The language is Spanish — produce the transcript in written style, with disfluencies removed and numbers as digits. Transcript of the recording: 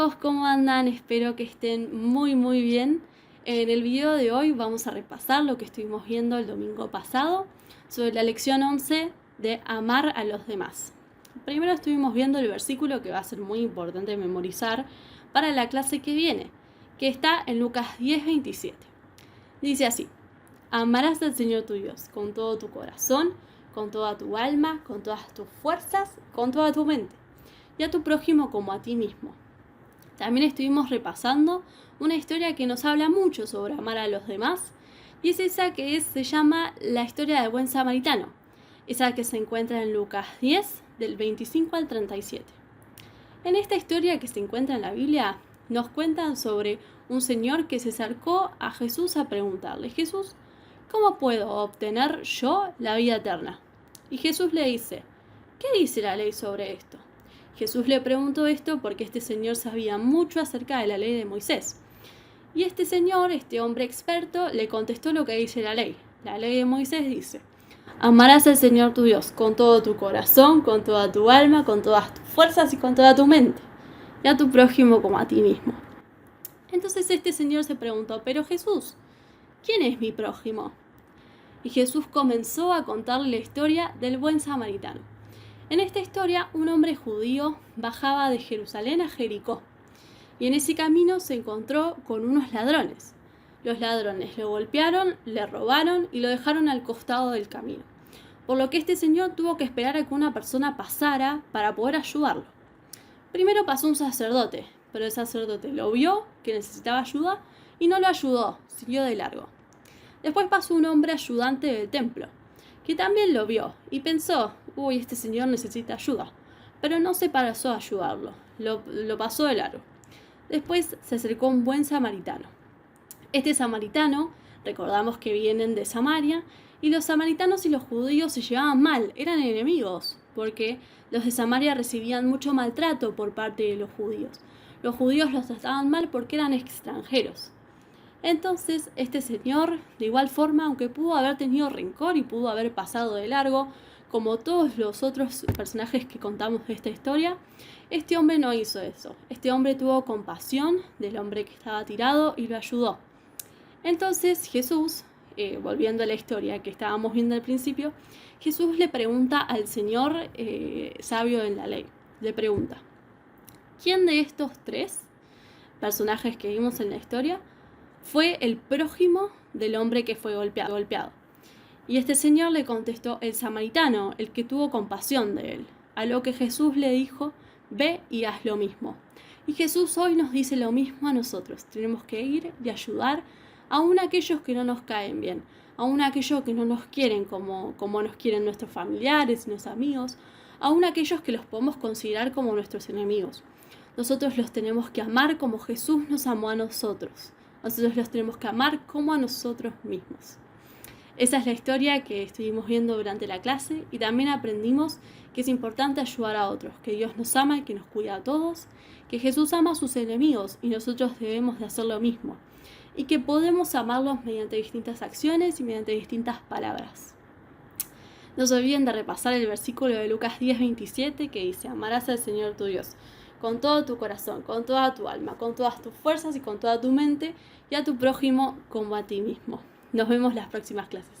chicos, ¿cómo andan? Espero que estén muy bien. En el video de hoy vamos a repasar lo que estuvimos viendo el domingo pasado sobre la lección 11 de amar a los demás. Primero estuvimos viendo el versículo que va a ser muy importante memorizar para la clase que viene, que está en Lucas 10:27. Dice así: amarás al Señor tu Dios con todo tu corazón, con toda tu alma, con todas tus fuerzas, con toda tu mente, y a tu prójimo como a ti mismo. También estuvimos repasando una historia que nos habla mucho sobre amar a los demás, y es esa que se llama la historia del buen samaritano, esa que se encuentra en Lucas 10, del 25 al 37. En esta historia que se encuentra en la Biblia, nos cuentan sobre un señor que se acercó a Jesús a preguntarle: Jesús, ¿cómo puedo obtener yo la vida eterna? Y Jesús le dice: ¿qué dice la ley sobre esto? Jesús le preguntó esto porque este señor sabía mucho acerca de la ley de Moisés. Y este señor, este hombre experto, le contestó lo que dice la ley. La ley de Moisés dice: amarás al Señor tu Dios con todo tu corazón, con toda tu alma, con todas tus fuerzas y con toda tu mente, y a tu prójimo como a ti mismo. Entonces este señor se preguntó: pero Jesús, ¿quién es mi prójimo? Y Jesús comenzó a contarle la historia del buen samaritano. En esta historia, un hombre judío bajaba de Jerusalén a Jericó, y en ese camino se encontró con unos ladrones. Los ladrones lo golpearon, le robaron y lo dejaron al costado del camino, por lo que este señor tuvo que esperar a que una persona pasara para poder ayudarlo. Primero pasó un sacerdote, pero el sacerdote lo vio que necesitaba ayuda y no lo ayudó, siguió de largo. Después pasó un hombre ayudante del templo, que también lo vio y pensó: uy, este señor necesita ayuda, pero no se pasó a ayudarlo, lo pasó de largo. Después se acercó un buen samaritano. Este samaritano, recordamos que vienen de Samaria, y los samaritanos y los judíos se llevaban mal, eran enemigos, porque los de Samaria recibían mucho maltrato por parte de los judíos. Los judíos los trataban mal porque eran extranjeros. Entonces este señor, de igual forma, aunque pudo haber tenido rencor y pudo haber pasado de largo, como todos los otros personajes que contamos de esta historia, este hombre no hizo eso. Este hombre tuvo compasión del hombre que estaba tirado y lo ayudó. Entonces Jesús, volviendo a la historia que estábamos viendo al principio, Jesús le pregunta al señor sabio en la ley, le pregunta: ¿quién de estos tres personajes que vimos en la historia fue el prójimo del hombre que fue golpeado? Y este señor le contestó: el samaritano, el que tuvo compasión de él. A lo que Jesús le dijo: ve y haz lo mismo. Y Jesús hoy nos dice lo mismo a nosotros. Tenemos que ir y ayudar aún a aquellos que no nos caen bien, aún a aquellos que no nos quieren como nos quieren nuestros familiares y nuestros amigos, aún a aquellos que los podemos considerar como nuestros enemigos. Nosotros los tenemos que amar como Jesús nos amó a nosotros. Nosotros los tenemos que amar como a nosotros mismos. Esa es la historia que estuvimos viendo durante la clase, y también aprendimos que es importante ayudar a otros, que Dios nos ama y que nos cuida a todos, que Jesús ama a sus enemigos y nosotros debemos de hacer lo mismo, y que podemos amarlos mediante distintas acciones y mediante distintas palabras. No se olviden de repasar el versículo de Lucas 10:27 que dice: amarás al Señor tu Dios con todo tu corazón, con toda tu alma, con todas tus fuerzas y con toda tu mente, y a tu prójimo como a ti mismo. Nos vemos las próximas clases.